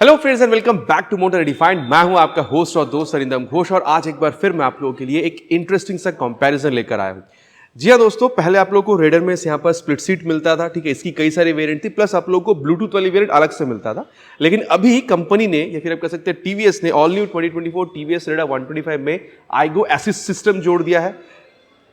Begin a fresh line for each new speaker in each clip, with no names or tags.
Hello friends and welcome back to motor redefined. मैं हूं आपका होस्ट और दोस्त अरिंदम घोष और आज एक बार फिर मैं आप लोगों के लिए एक इंटरेस्टिंग सा कंपैरिजन लेकर आया हूं। जी हाँ दोस्तों, पहले आप लोगों को रेडर में यहाँ पर स्प्लिट सीट मिलता था, ठीक है, इसकी कई सारी वेरिएंट थी, प्लस आप लोगों को ब्लूटूथ वाली वेरिएंट अलग से मिलता था। लेकिन अभी कंपनी ने या फिर आप कह सकते हैं टीवीएस ने ऑल न्यू 2024 टीवीएस रेडर 125 में आईगो असिस्ट सिस्टम जोड़ दिया है।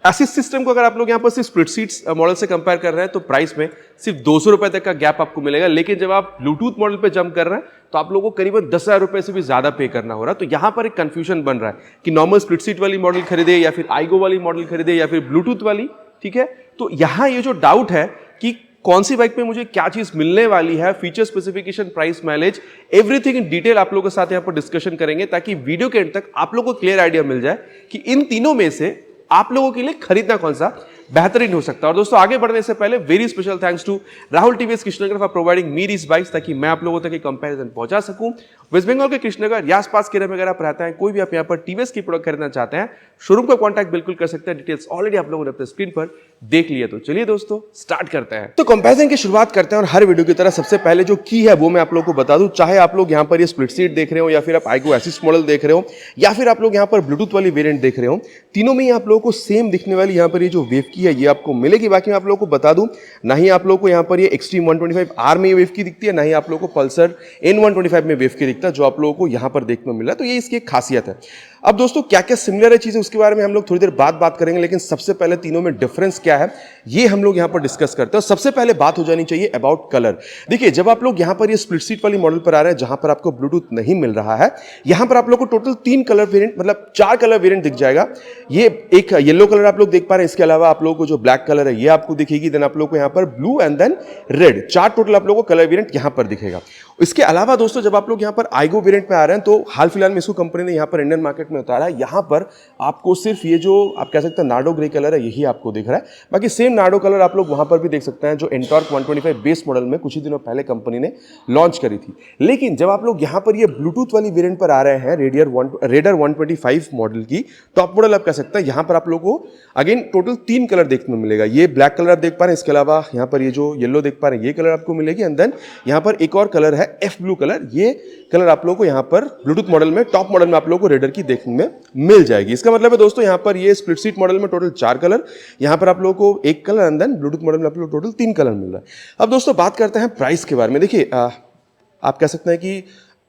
असिस्ट सिस्टम को अगर आप लोग यहाँ पर सिर्फ स्प्लिट सीट्स मॉडल से कंपेयर कर रहे हैं तो प्राइस में सिर्फ 200 रुपए तक का गैप आपको मिलेगा। लेकिन जब आप ब्लूटूथ मॉडल पे जंप कर रहे हैं तो आप लोगों को करीबन 10,000 रुपए से भी ज्यादा पे करना हो रहा है। तो यहाँ पर एक कंफ्यूजन बन रहा है कि नॉर्मल स्प्लिट सीट वाली मॉडल खरीदे या फिर आईगो वाली मॉडल खरीदे या फिर ब्लूटूथ वाली, ठीक है। तो यहाँ ये जो डाउट है कि कौन सी बाइक पे मुझे क्या चीज मिलने वाली है, feature specification, price, mileage, everything in detail आप लोगों के साथ यहाँ पर डिस्कशन करेंगे ताकि वीडियो के एंड तक आप लोगों को क्लियर आइडिया मिल जाए कि इन तीनों में से आप लोगों के लिए खरीदना कौन सा बेहतरीन हो सकता है। और दोस्तों आगे बढ़ने से पहले very special thanks to Rahul TVS Krishnanagar for providing me this bikes ताकि मैं आप लोगों तक एक कंपैरिजन पहुंचा सकूं। वेस्ट बंगाल के कृष्णनगर या आसपास के एरिया में अगर आप रहते हैं, कोई भी आप यहाँ पर टीवीएस की प्रोडक्ट खरीदना चाहते हैं, शोरूम का कॉन्टैक्ट बिल्कुल कर सकते हैं। डिटेल्स ऑलरेडी आप लोगों ने अपने स्क्रीन पर देख लिया। तो चलिए दोस्तों स्टार्ट करते हैं। तो कंपैरिजन की शुरुआत करते हैं और हर वीडियो की तरह सबसे पहले जो की है वो मैं आप लोगों को बता दूं। चाहे आप लोग यहाँ पर ये स्प्लिट सीट देख रहे हो या फिर आप आईगो असिस्ट मॉडल देख रहे हो या फिर आप लोग यहाँ पर ब्लूटूथ वाली वेरिएंट देख रहे हो, तीनों में ही आप लोगों को सेम दिखने वाली यहाँ पर ये जो वेव की है ये आपको मिलेगी। बाकी मैं आप लोगों को बता दूं, ना ही आप लोगों को यहाँ पर ये एक्सट्रीम 125R में ये वेव की दिखती है, ना ही आप लोगों को पल्सर N125 में वेव की दिखता है जो आप लोगों को यहाँ पर देखने को मिल रहा है। तो ये इसकी एक खासियत है। अब दोस्तों क्या क्या सिमिलर है चीजें उसके बारे में हम लोग थोड़ी देर बाद बात करेंगे, लेकिन सबसे पहले तीनों में डिफरेंस क्या है ये हम लोग यहाँ पर डिस्कस करते हैं। सबसे पहले बात हो जानी चाहिए अबाउट कलर। देखिए, जब आप लोग यहाँ पर ये स्प्लिट सीट वाली मॉडल पर आ रहे हैं जहां पर आपको ब्लूटूथ नहीं मिल रहा है, यहां पर आप लोग को टोटल 3 कलर वेरिएंट, मतलब 4 कलर वेरिएंट दिख जाएगा। ये एक येलो कलर आप लोग देख पा रहे हैं, इसके अलावा आप लोगों को जो ब्लैक कलर है ये आपको दिखेगी, देन आप लोग को यहाँ पर blue and then red, 4 total आप लोगों को कलर वेरिएंट यहाँ पर दिखेगा। इसके अलावा दोस्तों जब आप लोग यहाँ पर आईगो वेरिएंट में आ रहे हैं तो हाल फिलहाल में इसको कंपनी ने यहाँ पर इंडियन मार्केट में उतारा है। यहाँ पर आपको सिर्फ ये जो आप कह सकते हैं नार्डो ग्रे कलर है यही आपको दिख रहा है। बाकी सेम नार्डो कलर आप लोग वहां पर भी देख सकते हैं जो एंटॉर्क 125 बेस मॉडल में कुछ ही दिनों पहले कंपनी ने लॉन्च करी थी। लेकिन जब आप लोग यहाँ पर ये ब्लूटूथ वाली वेरिएंट पर आ रहे हैं रेडर 125 मॉडल की टॉप मॉडल आप कह सकते हैं, यहाँ पर आप लोग को अगेन टोटल 3 कलर देखने को मिलेगा। ये ब्लैक कलर आप देख पा रहे हैं, इसके अलावा यहाँ पर ये जो येलो देख पा रहे हैं ये कलर आपको मिलेगी, एंड देन यहाँ पर एक और कलर है एफ ब्लू कलर। ये कलर आप लोगों को यहाँ पर ब्लूटूथ मॉडल में टॉप मॉडल में आप लोगों को रेडर की देखने में मिल जाएगी। इसका मतलब है दोस्तों यहाँ पर ये स्प्लिट सीट मॉडल में टोटल 4 कलर, यहाँ पर आप लोगों को 1 colour, and then bluetooth model में आप लोग टोटल 3 कलर मिल रहा है। अब दोस्तों बात करते हैं प्राइस के बारे में। देखिए आप कह सकते हैं कि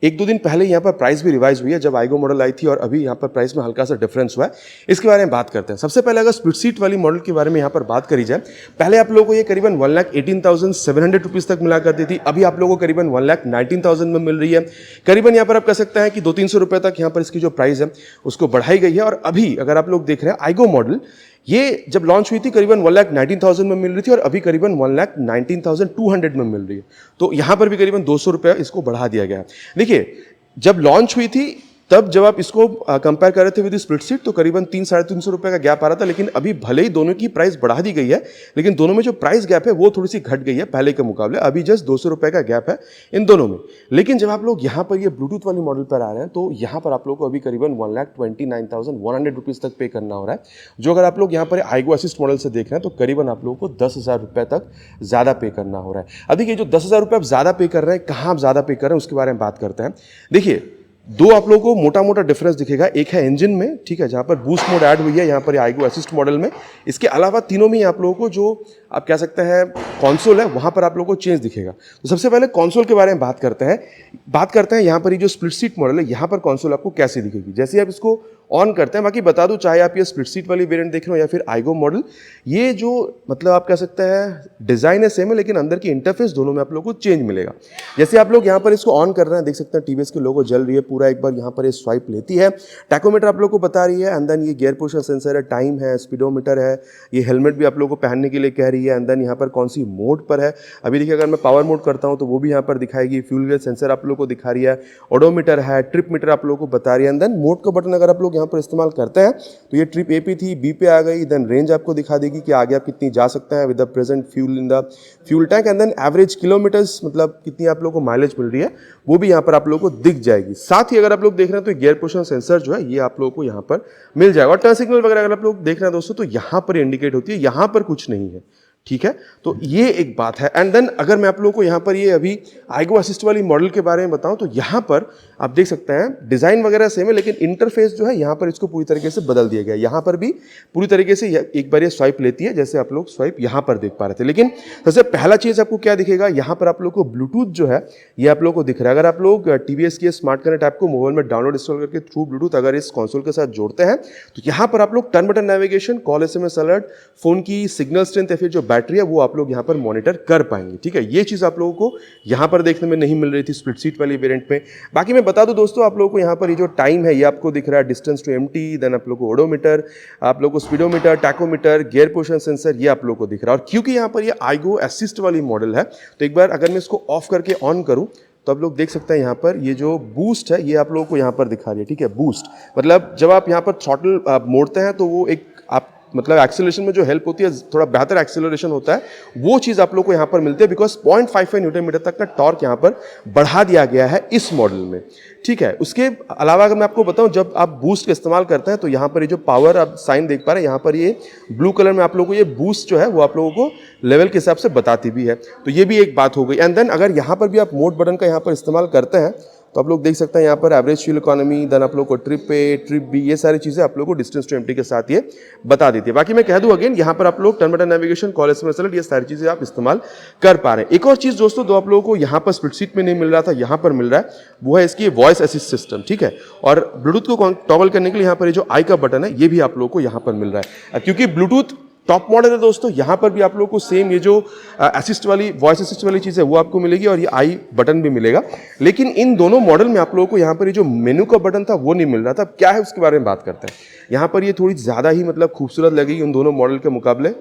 1-2 दिन पहले यहाँ पर प्राइस भी रिवाइज हुई है जब आईगो मॉडल आई थी और अभी यहाँ पर प्राइस में हल्का सा डिफरेंस हुआ है। इसके बारे में बात करते हैं। सबसे पहले अगर स्प्लिट सीट वाली मॉडल के बारे में यहाँ पर बात करी जाए, पहले आप लोगों को ये करीबन 1,18,700 रुपीज तक मिला करती थी, अभी आप लोगों को करीबन 1,19,000 में मिल रही है। करीबन यहाँ पर आप कह सकते हैं कि 200-300 रुपए तक यहाँ पर इसकी जो प्राइस है उसको बढ़ाई गई है। और अभी अगर आप लोग देख रहे हैं आईगो मॉडल, ये जब लॉन्च हुई थी करीबन 1,19,000 में मिल रही थी और अभी करीबन 1,19,200 में मिल रही है। तो यहाँ पर भी करीबन 200 रुपये इसको बढ़ा दिया गया है। देखिए, जब लॉन्च हुई थी तब जब आप इसको कंपेयर कर रहे थे विद स्प्लिट सीट तो करीबन 300-350 रुपए का गैप आ रहा था। लेकिन अभी भले ही दोनों की प्राइस बढ़ा दी गई है, लेकिन दोनों में जो प्राइस गैप है वो थोड़ी सी घट गई है पहले के मुकाबले। अभी जस्ट 200 रुपए का गैप है इन दोनों में। लेकिन जब आप लोग यहाँ पर ये ब्लूटूथ वाली मॉडल पर आ रहे हैं तो यहाँ पर आप लोग को अभी करीबन 1,29,100 रुपीज तक पे करना हो रहा है, जो अगर आप लोग यहाँ पर आईगो असिस्ट मॉडल से देख रहे हैं तो करीबन आप लोगों को 10,000 रुपए तक ज्यादा पे करना हो रहा है। अब देखिए, जो 10,000 रुपए आप ज्यादा पे कर रहे हैं, कहाँ आप ज्यादा पे कर रहे हैं उसके बारे में बात करते हैं। देखिए, 2 आप लोगों को मोटा मोटा डिफरेंस दिखेगा। एक है इंजन में, ठीक है, जहां पर बूस्ट मोड ऐड हुई है यहाँ पर आईगो असिस्ट मॉडल में। इसके अलावा तीनों में आप लोगों को जो आप कह सकते हैं कंसोल है वहां पर आप लोगों को चेंज दिखेगा। तो सबसे पहले कंसोल के बारे में बात करते हैं यहाँ पर ये जो स्प्लिट सीट मॉडल है यहाँ पर कंसोल आपको कैसी दिखेगी जैसे आप इसको ऑन करते हैं। बाकी बता दूं, चाहे आप ये स्प्लिट सीट वाली वेरिएंट देख रहे हो या फिर आईगो मॉडल, ये जो मतलब आप कह सकते हैं डिजाइन है सेम है, लेकिन अंदर की इंटरफेस दोनों में आप लोगों को चेंज मिलेगा। जैसे आप लोग यहाँ पर इसको ऑन कर रहे हैं, देख सकते हैं टीवीएस के लोगो जल रही है पूरा, एक बार यहाँ पर ये स्वाइप लेती है, टैकोमीटर आप लोग को बता रही है, एंड देन ये गियर पोजिशन सेंसर है, टाइम है, स्पीडोमीटर है, ये हेलमेट भी आप लोग को पहनने के लिए कह रही है, एंड देन यहाँ पर कौन सी मोड पर है। अभी देखिए, अगर मैं पावर मोड करता हूँ तो वो भी यहाँ पर दिखाएगी, फ्यूल गेज सेंसर आप लोग को दिखा रही है, ओडोमीटर है, ट्रिप मीटर आप लोग को बता रही है, एंड देन मोड का बटन अगर आप लोग यहाँ पर इस्तेमाल करते हैं तो ये ट्रिप ए पे थी, बी पे आ गई, देन रेंज आपको दिखा देगी कि आगे आप कितनी जा सकते हैं with the present fuel in the fuel tank, and then average kilometres, मतलब कितनी आप लोगों को माइलेज मिल रही है वो भी यहाँ पर आप लोगों को दिख जाएगी। साथ ही अगर आप लोग देख रहे हैं तो गियर पोजिशन सेंसर जो है ये आप लोगों को यहाँ पर मिल जाएगा। और टर्न सिग्नल वगैरह अगर आप लोग देख रहे हैं दोस्तों तो यहाँ पर इंडिकेट होती है, यहाँ पर कुछ नहीं है, ठीक है, तो ये एक बात है। एंड देन अगर मैं आप लोगों को यहाँ पर ये अभी आइगो असिस्ट वाली मॉडल के बारे में बताऊं तो यहाँ पर आप देख सकते हैं डिज़ाइन वगैरह सेम है, लेकिन इंटरफेस जो है यहाँ पर इसको पूरी तरीके से बदल दिया गया। यहाँ पर भी पूरी तरीके से एक बार ये स्वाइप लेती है, जैसे आप लोग स्वाइप यहाँ पर देख पा रहे थे। लेकिन सबसे पहला चीज़ आपको क्या दिखेगा, यहाँ पर आप लोग को ब्लूटूथ जो है ये आप लोग को दिख रहा है। अगर आप लोग टीवीएस की स्मार्ट कनेक्ट ऐप को मोबाइल में डाउनलोड इंस्टॉल करके थ्रू ब्लूटूथ अगर इस कंसोल के साथ जोड़ते हैं तो यहाँ पर आप लोग turn button navigation, call, SMS alert, phone की सिग्नल स्ट्रेंथ या फिर जो बैटरी है वो आप लोग यहाँ पर मॉनिटर कर पाएंगे। ठीक है, ये चीज़ आप लोगों को यहाँ पर देखने में नहीं मिल रही थी स्प्लिट सीट वाली वेरिएंट में। बाकी मैं बता दूं दोस्तों, आप लोगों को यहाँ पर ये जो टाइम है ये आपको दिख रहा है, डिस्टेंस टू एम्प्टी, देन आप लोगों को ओडोमीटर, आप लोगों को speedometer, tachometer, gear position sensor, ये आप लोगों को दिख रहा है। और क्योंकि यहाँ पर ये आइगो असिस्ट वाली मॉडल है तो एक बार अगर मैं इसको ऑफ करके ऑन करूँ तो आप लोग देख सकते हैं यहाँ पर ये जो बूस्ट है ये आप लोगों को यहाँ पर दिखा रही है। ठीक है, बूस्ट मतलब जब आप यहाँ पर थ्रॉटल मोड़ते हैं तो वो एक आप मतलब एक्सेलरेशन में जो हेल्प होती है, थोड़ा बेहतर एक्सेलरेशन होता है, वो चीज़ आप लोग को यहाँ पर मिलती है बिकॉज 0.55 न्यूटन मीटर तक का टॉर्क यहाँ पर बढ़ा दिया गया है इस मॉडल में। ठीक है, उसके अलावा अगर मैं आपको बताऊं जब आप बूस्ट का इस्तेमाल करते हैं तो यहाँ पर ये जो पावर आप साइन देख पा रहे हैं, यहाँ पर ये ब्लू कलर में आप लोगों को ये बूस्ट जो है वो आप लोगों को लेवल के हिसाब से बताती भी है, तो ये भी एक बात हो गई। एंड देन अगर यहाँ पर भी आप मोड बटन का यहाँ पर इस्तेमाल करते हैं तो आप लोग देख सकते हैं यहाँ पर एवरेज फ्यूल इकोनॉमी, देन आप लोग को ट्रिप पे, ट्रिप बी, ये सारी चीज़ें आप लोग को डिस्टेंस टू एम्प्टी के साथ ये बता देती है। बाकी मैं कह दूं अगेन, यहाँ पर आप लोग turn button navigation, call, SMS alert, ये सारी चीज़ें आप इस्तेमाल कर पा रहे हैं। एक और चीज़ दोस्तों जो आप लोगों को यहाँ पर स्प्लिट सीट में नहीं मिल रहा था, यहाँ पर मिल रहा है, वो है इसकी वॉइस असिस्ट सिस्टम। ठीक है, और ब्लूटूथ को टॉगल करने के लिए यहाँ पर ये जो आई का बटन है ये भी आप लोगों को यहाँ पर मिल रहा है। क्योंकि ब्लूटूथ टॉप मॉडल है दोस्तों, यहाँ पर भी आप लोगों को सेम ये जो असिस्ट वाली वॉइस असिस्ट वाली चीज़ है वो आपको मिलेगी और ये आई बटन भी मिलेगा। लेकिन इन दोनों मॉडल में आप लोगों को यहाँ पर ये जो मेनू का बटन था वो नहीं मिल रहा था। क्या है उसके बारे में बात करते हैं। यहाँ पर ये थोड़ी ज़्यादा ही मतलब खूबसूरत लगेगी उन दोनों मॉडल के मुकाबले,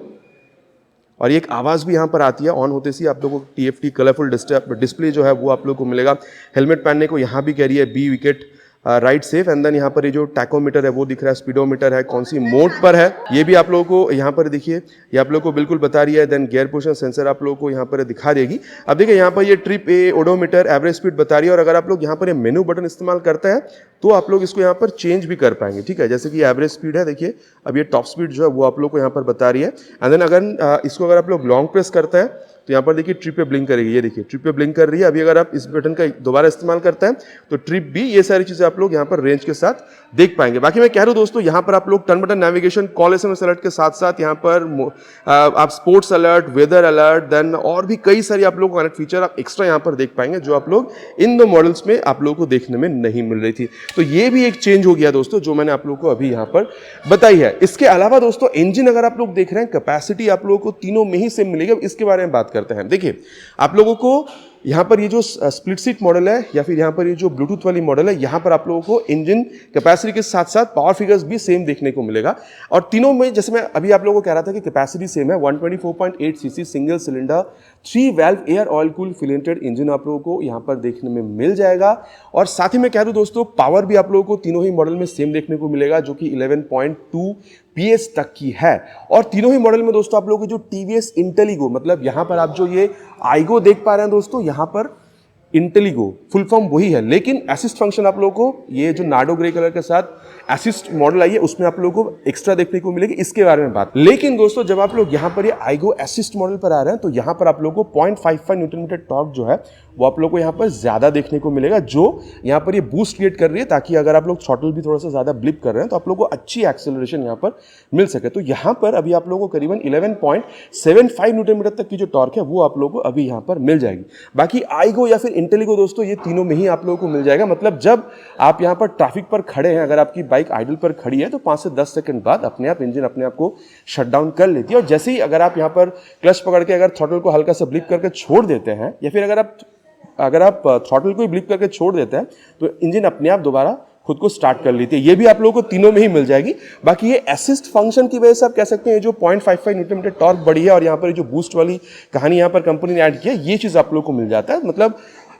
और ये एक आवाज़ भी यहाँ पर आती है ऑन होते सी आप लोगों को TFT कलरफुल डिस्प्ले जो है वो आप लोगों को मिलेगा। हेलमेट पहनने को यहाँ भी कह रही है बी विकेट राइट सेफ। एंड देन यहाँ पर ये जो टैकोमीटर है वो दिख रहा है, स्पीडोमीटर है, कौन सी मोड पर है ये भी आप लोगों को यहाँ पर देखिए, ये आप लोगों को बिल्कुल बता रही है। देन गियर पोजिशन सेंसर आप लोगों को यहाँ पर दिखा देगी। अब देखिए यहाँ पर ये ट्रिप ए, ओडोमीटर, एवरेज स्पीड बता रही है। और अगर आप लोग यहाँ पर ये मेनू बटन इस्तेमाल करते हैं तो आप लोग इसको यहाँ पर चेंज भी कर पाएंगे। ठीक है, जैसे कि एवरेज स्पीड है, देखिए अब ये टॉप स्पीड जो है वो आप लोग को यहाँ पर बता रही है। एंड देन अगर इसको अगर आप लोग लॉन्ग प्रेस करते हैं तो यहाँ पर देखिए ट्रिप पे ब्लिंक करेगी, ये देखिए ट्रिप पे ब्लिंक कर रही है। अभी अगर आप इस बटन का दोबारा इस्तेमाल करते हैं तो ट्रिप भी, ये सारी चीजें आप लोग यहाँ पर रेंज के साथ देख पाएंगे। बाकी मैं कह रहा हूँ दोस्तों, यहाँ पर आप लोग turn button navigation, call, SMS alert के साथ साथ यहाँ पर आप sports alert, weather alert, then और भी कई सारी आप लोग कनेक्ट फीचर आप एक्स्ट्रा यहाँ पर देख पाएंगे जो आप लोग इन दो मॉडल्स में आप लोगों को देखने में नहीं मिल रही थी। तो ये भी एक चेंज हो गया दोस्तों जो मैंने आप लोगों को अभी यहाँ पर बताई है। इसके अलावा दोस्तों इंजन अगर आप लोग देख रहे हैं, कैपेसिटी आप लोगों को तीनों में ही सेम मिलेगी। अब इसके बारे में बात करते हैं। देखिए आप लोगों को यहाँ पर ये जो स्प्लिट सीट मॉडल है या फिर यहाँ पर ये जो ब्लूटूथ वाली मॉडल है, यहाँ पर आप लोगों को इंजन कैपेसिटी के साथ साथ पावर फिगर्स भी सेम देखने को मिलेगा। और तीनों में जैसे मैं अभी आप लोगों को कह रहा था कि कैपेसिटी सेम है, 124.8 CC single cylinder 3 valve air oil cool फिलेंटेड इंजन आप लोगों को यहाँ पर देखने में मिल जाएगा। और साथ ही मैं कह दूं दोस्तों, पावर भी आप लोगों को तीनों ही मॉडल में सेम देखने को मिलेगा जो कि 11.2 PS तक की है। और तीनों ही मॉडल में दोस्तों आप लोगों को जो TVS इंटेलिगो, मतलब यहाँ पर आप जो ये आइगो देख पा रहे हैं दोस्तों, यहाँ पर इंटेलिगो फुल फॉर्म वही है, लेकिन असिस्ट फंक्शन आप लोगों को ये जो नार्डो ग्रे कलर के साथ असिस्ट मॉडल आई है उसमें आप लोगों को एक्स्ट्रा देखने को मिलेगी, इसके बारे में बात। लेकिन दोस्तों जब आप लोग यहाँ पर ये आइगो असिस्ट मॉडल पर आ रहे हैं तो यहाँ पर आप लोगों को 0.55 न्यूटन मीटर टॉर्क जो है वो आप लोग को यहाँ पर ज्यादा देखने को मिलेगा, जो यहाँ पर ये बूस्ट क्रिएट कर रही है ताकि अगर आप लोग थ्रॉटल भी थोड़ा सा ज्यादा ब्लिप कर रहे हैं तो आप लोगों को अच्छी एक्सेलरेशन यहाँ पर मिल सके। तो यहाँ पर अभी आप लोगों को करीबन 11.75 न्यूटन मीटर तक की जो टॉर्क है वो आप लोगों को अभी यहाँ पर मिल जाएगी। बाकी आइगो या फिर इंटेलिगो दोस्तों ये तीनों में ही आप लोगों को मिल जाएगा। मतलब जब आप यहाँ पर ट्रैफिक पर खड़े हैं, अगर आपकी बाइक आइडल पर खड़ी है तो 5 से 10 सेकंड बाद अपने आप इंजन अपने आप को शट डाउन कर लेती है। और जैसे ही अगर आप यहाँ पर क्लच पकड़ के अगर थ्रॉटल को हल्का सा ब्लिप करके छोड़ देते हैं या फिर अगर आप थ्रॉटल को ही ब्लिप करके छोड़ देते हैं तो इंजन अपने आप दोबारा खुद को स्टार्ट कर लेती है। ये भी आप लोगों को तीनों में ही मिल जाएगी। बाकी ये असिस्ट फंक्शन की वजह से आप कह सकते हैं जो 0.55 न्यूटन मीटर टॉर्क बढ़ी है और यहाँ पर जो बूस्ट वाली कहानी यहाँ पर कंपनी ने ऐड किया है, ये चीज आप लोगों को मिल जाता है। मतलब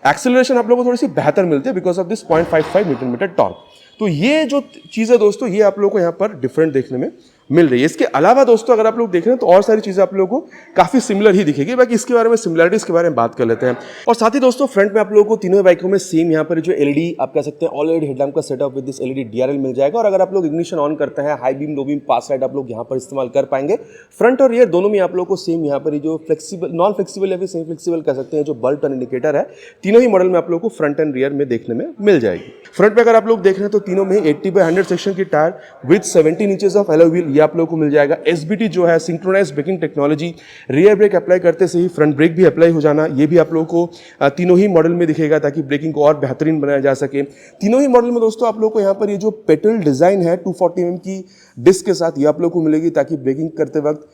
एक्सेलरेशन आप लोगों को थोड़ी सी बेहतर मिलती है because of this 0.55 newton metre torque. तो ये जो चीज़ है दोस्तों ये आप लोगों को यहाँ पर डिफरेंट देखने में मिल रही है। इसके अलावा दोस्तों अगर आप लोग देख रहे हैं तो और सारी चीज़ें आप लोगों को काफ़ी सिमिलर ही दिखेगी, बाकी इसके बारे में सिमिलरिटीज़ के बारे में बात कर लेते हैं। और साथ ही दोस्तों फ्रंट में आप लोगों को तीनों बाइकों में सेम यहाँ पर जो एलईडी आप कह सकते हैं ऑल एलईडी हेडलैम्प का setup with this LED DRL मिल जाएगा। और अगर आप लोग इग्निशन ऑन करते हैं, high beam low beam pass light आप लोग यहाँ पर इस्तेमाल कर पाएंगे। फ्रंट और रियर दोनों में आप लोग को सेम यहाँ पर जो फ्लेक्सिबल नॉन फ्लेक्सिबल या फिर सेमी फ्लेक्सिबल कह सकते हैं जो बल्ब टर्न इंडिकेटर है, तीनों ही मॉडल में आप लोग को फ्रंट एंड रियर में देखने में मिल जाएगी। फ्रंट में अगर आप लोग देख रहे हैं तो तीनों में 80/100 सेक्शन की tyre with 17 inches of alloy wheel ये आप लोग को मिल जाएगा। एसबीटी जो है synchronise braking technology, rear brake apply करते से ही फ्रंट ब्रेक भी अप्लाई हो जाना, ये भी आप लोग को तीनों ही मॉडल में दिखेगा ताकि ब्रेकिंग को और बेहतरीन बनाया जा सके। तीनों ही मॉडल में दोस्तों आप लोग को यहाँ पर ये जो पेटल डिजाइन है 240 mm की डिस्क के साथ ये आप लोग को मिलेगी ताकि ब्रेकिंग करते वक्त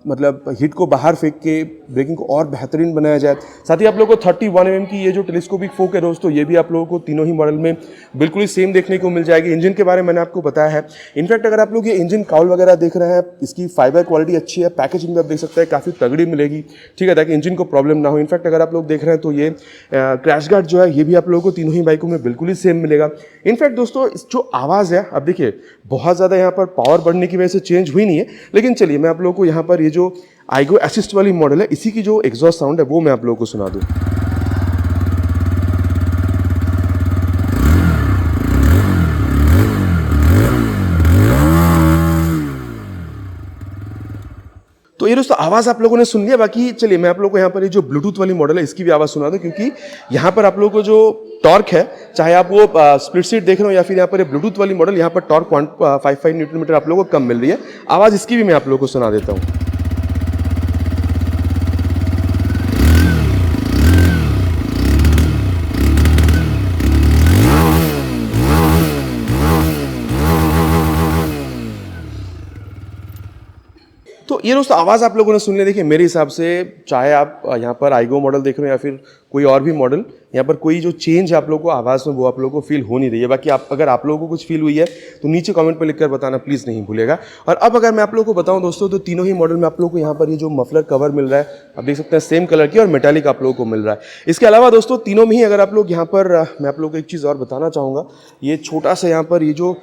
मतलब हिट को बाहर फेंक के ब्रेकिंग को और बेहतरीन बनाया जाए। साथ ही आप लोग को 31 mm की ये जो टेलीस्कोपिक फोक है दोस्तों ये भी आप लोगों को तीनों ही मॉडल में बिल्कुल ही सेम देखने को मिल जाएगी। इंजन के बारे में मैंने आपको बताया है। इनफैक्ट अगर आप लोग ये इंजन काउल वगैरह देख रहे हैं, इसकी फाइबर क्वालिटी अच्छी है, पैकेजिंग में आप देख सकते हैं काफ़ी तगड़ी मिलेगी, ठीक है, ताकि इंजन को प्रॉब्लम ना हो। इनफैक्ट अगर आप लोग देख रहे हैं तो ये क्रैश गार्ड जो है ये भी आप लोगों को तीनों ही बाइकों में बिल्कुल ही सेम मिलेगा। इनफैक्ट दोस्तों जो आवाज़ है, अब देखिए बहुत ज़्यादा यहाँ पर पावर बढ़ने की वजह से चेंज हुई नहीं है, लेकिन चलिए मैं आप लोगों को यहाँ पर ये जो आइगो असिस्ट वाली मॉडल है इसी की जो एग्जॉस्ट साउंड है वो मैं आप लोगों को सुना दूँ। तो ये दोस्तों आवाज़ आप लोगों ने सुन लिया। बाकी चलिए मैं आप लोगों को यहाँ पर ये जो ब्लूटूथ वाली मॉडल है इसकी भी आवाज़ सुना दूं, क्योंकि यहाँ पर आप लोगों को जो टॉर्क है, चाहे आप वो स्प्लिट सीट देख रहे हो या फिर यहाँ पर ये ब्लूटूथ वाली मॉडल, यहाँ पर टॉर्क 0.55 न्यूटन मीटर आप लोगों को कम मिल रही है। आवाज़ इसकी भी मैं आप लोगों को सुना देता हूँ। तो ये दोस्तों आवाज़ आप लोगों ने सुन लिया। देखिए मेरे हिसाब से चाहे आप यहाँ पर आइगो मॉडल देख रहे हो या फिर कोई और भी मॉडल, यहाँ पर कोई जो चेंज है आप लोगों को आवाज़ में वो आप लोगों को फील हो नहीं रही है। बाकी अगर आप लोगों को कुछ फील हुई है तो नीचे कमेंट पर लिखकर बताना प्लीज़ नहीं भूलेगा। और अब अगर मैं आप लोगों को बताऊँ दोस्तों तो तीनों ही मॉडल में आप लोगों को यहाँ पर ये जो मफलर कवर मिल रहा है आप देख सकते हैं सेम कलर की और मेटालिक आप लोगों को मिल रहा है। इसके अलावा दोस्तों तीनों में ही अगर आप लोग यहाँ पर मैं आप लोगों को एक चीज़ और बताना चाहूँगा, ये छोटा सा यहाँ पर ये जो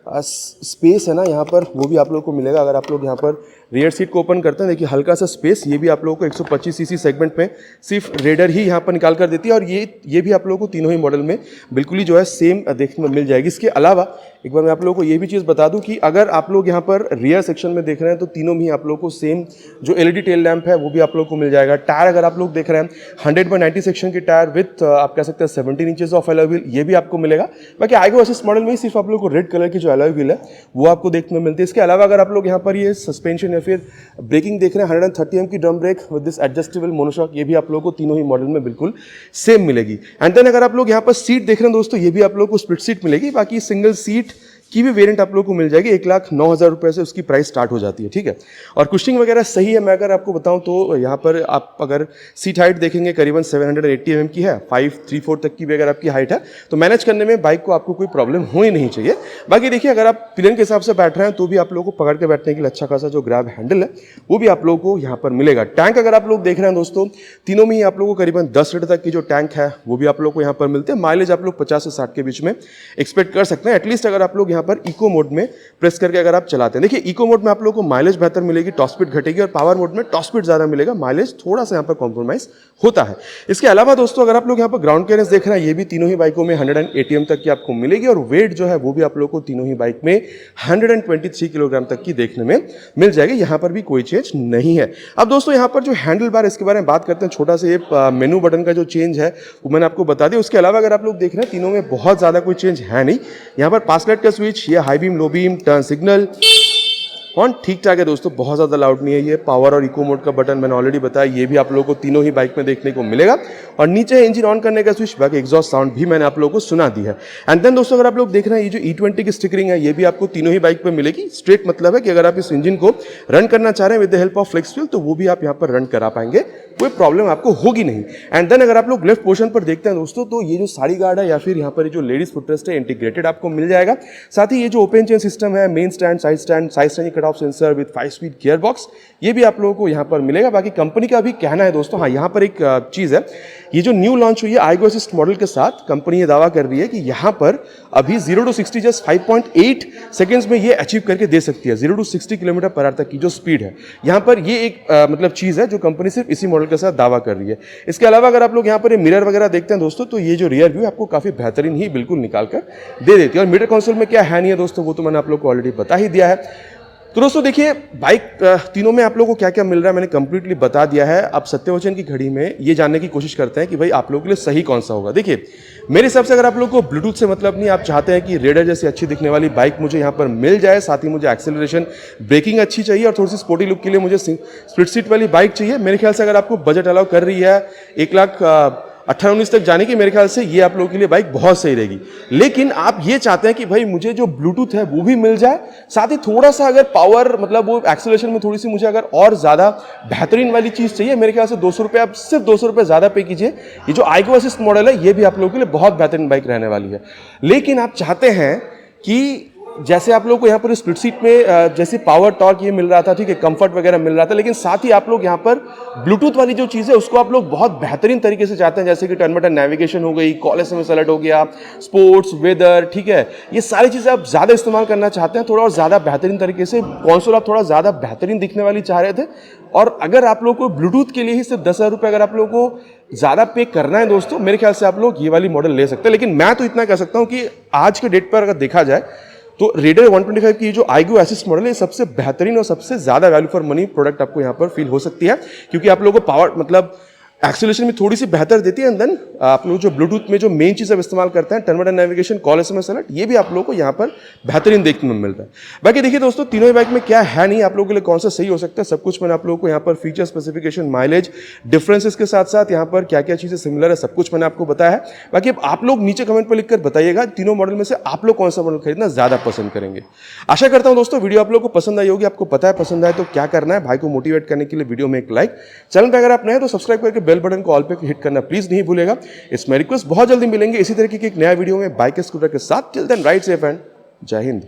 स्पेस है ना यहाँ पर वो भी आप लोगों को मिलेगा। अगर आप लोग यहाँ पर रियर सीट को ओपन करते हैं, देखिए हल्का सा स्पेस, ये भी आप लोगों को 125 सीसी सेगमेंट में सिर्फ रेडर ही यहाँ पर निकाल कर देती है। और ये भी आप लोगों को तीनों ही मॉडल में बिल्कुल ही जो है सेम देखने में मिल जाएगी। इसके अलावा एक बार मैं आप लोगों को ये भी चीज़ बता दूं कि अगर आप लोग यहाँ पर रियर सेक्शन में देख रहे हैं तो तीनों में ही आप लोगों को सेम जो एलईडी टेल लैंप है वो भी आप लोगों को मिल जाएगा। टायर अगर आप लोग देख रहे हैं 100/90 सेक्शन की टायर विथ आप कह सकते हैं 17 इंचेस ऑफ एलॉय व्हील, ये भी आपको मिलेगा। बाकी आइगो असिस्ट मॉडल में ही सिर्फ आप लोग को रेड कलर की जो एलॉय व्हील है वो आपको देखने में मिलती है। इसके अलावा अगर आप लोग यहाँ पर ये सस्पेंशन या फिर ब्रेकिंग देख रहे हैं 130 mm की drum brake with this adjustable monoshock, ये भी आप लोगों को तीनों ही मॉडल में बिल्कुल सेम मिलेगी। एंड देन अगर आप लोग यहाँ पर सीट देख रहे हैं दोस्तों ये भी आप लोगों को स्प्लिट सीट मिलेगी। बाकी सिंगल सीट की भी वेरिएंट आप लोगों को मिल जाएगी। 1,09,000 रुपये से उसकी प्राइस स्टार्ट हो जाती है, ठीक है। और कुशनिंग वगैरह सही है। मैं अगर आपको बताऊं तो यहाँ पर आप अगर सीट हाइट देखेंगे करीबन 780 mm की है, 5'3" तक की भी अगर आपकी हाइट है तो मैनेज करने में बाइक को आपको कोई प्रॉब्लम होनी नहीं चाहिए। बाकी देखिए अगर आप पिलियन के हिसाब से बैठ रहे हैं तो भी आप लोगों को पकड़ के बैठने के लिए अच्छा खासा जो ग्रैब हैंडल है वो भी आप लोगों को यहाँ पर मिलेगा। टैंक अगर आप लोग देख रहे हैं दोस्तों तीनों में ही आप लोगों को करीबन 10 लीटर तक की जो टैंक है वो भी आप लोग को यहाँ पर मिलते हैं। माइलेज आप लोग 50 से 60 के बीच में एक्सपेक्ट कर सकते हैं एटलीस्ट अगर आप लोग यहाँ पर इको मोड में प्रेस करके अगर आप चलाते हैं। देखिए इको मोड में आप लोगों को माइलेज बेहतर मिलेगी, टॉप स्पीड घटेगी, और पावर मोड में टॉप स्पीड ज्यादा मिलेगा, माइलेज थोड़ा सा यहाँ पर कॉम्प्रोमाइज होता है। इसके अलावा दोस्तों अगर आप लोग यहाँ पर ग्राउंड क्लियरेंस देख रहे हैं ये भी तीनों ही बाइकों में 180 mm तक की आपको मिलेगी। और वेट जो है वो भी आप लोग को तीनों ही बाइक में 123 किलोग्राम तक की देखने में मिल जाएगी। यहाँ पर भी कोई चेंज नहीं है। अब दोस्तों यहाँ पर जो हैंडल बार इसके बारे में बात करते हैं, छोटा सा ये मेनू बटन का जो चेंज है वो मैंने आपको बता दिया। उसके अलावा अगर आप लोग देख रहे हैं तीनों में बहुत ज्यादा कोई चेंज है नहीं। यहाँ पर पास लाइट का स्विच, ये high beam low beam turn signal on ठीक ठाक है दोस्तों, बहुत ज़्यादा लाउड नहीं है। ये पावर और इको मोड का बटन मैंने ऑलरेडी बताया, ये भी आप लोगों को तीनों ही बाइक में देखने को मिलेगा। और नीचे इंजन ऑन करने का स्विच, बाकी एग्जॉस्ट साउंड भी मैंने आप लोगों को सुना दी है। एंड देन दोस्तों अगर आप लोग देख रहे हैं ये जो E20 की स्टिकरिंग है ये भी आपको तीनों ही बाइक पे मिलेगी। स्ट्रेट मतलब है कि अगर आप इस इंजन को रन करना चाह रहे हैं with the help of flex wheel तो वो भी आप यहाँ पर रन करा पाएंगे कोई प्रॉब्लम आपको होगी नहीं। एंड देन अगर आप लोग लेफ्ट पोर्शन पर देखते हैं दोस्तों, तो ये जो साड़ी गार्ड है या फिर यहाँ पर जो लेडीज फुटरेस्ट है इंटीग्रेटेड आपको मिल जाएगा। साथ ही ये जो ओपन चेन सिस्टम है, main stand, side stand cut off sensor with 5 speed gear box, ये भी आप लोगों को यहाँ पर मिलेगा। बाकी कंपनी का भी कहना है दोस्तों, हाँ यहाँ पर एक चीज़ है, ये जो न्यू लॉन्च हुई है आईगो असिस्ट मॉडल के साथ, कंपनी ये दावा कर रही है कि यहाँ पर अभी 0 to 60 जस्ट 5.8 सेकेंड्स में ये अचीव करके दे सकती है। 0 to 60 किलोमीटर पर आवर तक की जो स्पीड है यहाँ पर, ये एक मतलब चीज़ है जो कंपनी सिर्फ इसी मॉडल के साथ दावा कर रही है। इसके अलावा अगर आप लोग यहाँ पर ये मिरर वगैरह देखते हैं दोस्तों, तो ये जो रियर व्यू आपको काफ़ी बेहतरीन ही बिल्कुल निकाल कर दे देती है। और मीटर कंसोल में क्या है नहीं है दोस्तों, वो तो मैंने आप लोग को ऑलरेडी बता ही दिया है। तो दोस्तों देखिए, बाइक तीनों में आप लोगों को क्या क्या मिल रहा है मैंने कंप्लीटली बता दिया है। अब सत्यवचन की घड़ी में ये जानने की कोशिश करते हैं कि भाई आप लोगों के लिए सही कौन सा होगा। देखिए मेरे हिसाब से अगर आप लोगों को ब्लूटूथ से मतलब नहीं, आप चाहते हैं कि रेडर जैसी अच्छी दिखने वाली बाइक मुझे यहाँ पर मिल जाए, साथ ही मुझे एक्सेलरेशन ब्रेकिंग अच्छी चाहिए और थोड़ी सी स्पोर्टी लुक के लिए मुझे स्प्लिट सीट वाली बाइक चाहिए, मेरे ख्याल से अगर आपको बजट अलाउ कर रही है 1,18,19 तक जाने की, मेरे ख्याल से ये आप लोगों के लिए बाइक बहुत सही रहेगी। लेकिन आप ये चाहते हैं कि भाई मुझे जो ब्लूटूथ है वो भी मिल जाए, साथ ही थोड़ा सा अगर पावर मतलब वो एक्सेलरेशन में थोड़ी सी मुझे अगर और ज़्यादा बेहतरीन वाली चीज़ चाहिए, मेरे ख्याल से 200 रुपये, आप सिर्फ 200 रुपये ज़्यादा पे कीजिए। ये जो आईगो असिस्ट मॉडल है ये भी आप लोगों के लिए बहुत बेहतरीन बाइक रहने वाली है। लेकिन आप चाहते हैं कि जैसे आप लोग को यहाँ पर स्प्लिट सीट में जैसे पावर टॉर्क ये मिल रहा था, ठीक है, कंफर्ट वगैरह मिल रहा था, लेकिन साथ ही आप लोग यहाँ पर ब्लूटूथ वाली जो चीज़ है उसको आप लोग बहुत बेहतरीन तरीके से चाहते हैं, जैसे कि टर्न बाय टर्न नेविगेशन हो गई, कॉल एसएमएस अलर्ट हो गया, स्पोर्ट्स, वेदर, ठीक है, ये सारी चीज़ें आप ज़्यादा इस्तेमाल करना चाहते हैं, थोड़ा और ज़्यादा बेहतरीन तरीके से। कंसोल आप थोड़ा ज़्यादा बेहतरीन दिखने वाली चाह रहे थे, और अगर आप लोग को ब्लूटूथ के लिए ही सिर्फ 10,000 रुपये अगर आप लोग को ज़्यादा पे करना है दोस्तों, मेरे ख्याल से आप लोग ये वाली मॉडल ले सकते हैं। लेकिन मैं तो इतना कह सकता हूँ कि आज के डेट पर अगर देखा जाए तो रेडर 125 की जो आईगो असिस्ट मॉडल है, सबसे बेहतरीन और सबसे ज्यादा वैल्यू फॉर मनी प्रोडक्ट आपको यहां पर फील हो सकती है, क्योंकि आप लोगों को पावर मतलब एक्सेलरेशन में थोड़ी सी बेहतर देती है। एंड देन आप लोग जो ब्लूटूथ में जो मेन चीज़ आप इस्तेमाल करते हैं, turn by turn navigation, call SMS alert, ये भी आप लोगों को यहाँ पर बेहतरीन देखने में मिलता है। बाकी देखिए दोस्तों, तीनों ही बाइक में क्या है नहीं, आप लोगों के लिए कौन सा सही हो सकता है, सब कुछ मैंने आप लोगों को यहाँ पर फीचर, स्पेसिफिकेशन, माइलेज, डिफरेंसेस के साथ साथ यहाँ पर क्या क्या चीज़ें सिमिलर है, सब कुछ मैंने आपको बताया है। बाकी अब आप लोग नीचे कमेंट पर लिखकर बताइएगा तीनों मॉडल में से आप लोग कौन सा मॉडल खरीदना ज़्यादा पसंद करेंगे। आशा करता हूँ दोस्तों वीडियो आप लोगों को पसंद आई होगी। आपको पता है पसंद आए तो क्या करना है, भाई को मोटिवेट करने के लिए वीडियो में एक लाइक, चैनल पर अगर आप नए हैं तो सब्सक्राइब करके बेल बटन को ऑल पे हिट करना प्लीज नहीं भूलेगा। इसमें रिक्वेस्ट, बहुत जल्दी मिलेंगे इसी तरीके की एक नया वीडियो में बाइक स्कूटर के साथ। Till then ride safe and जय हिंद।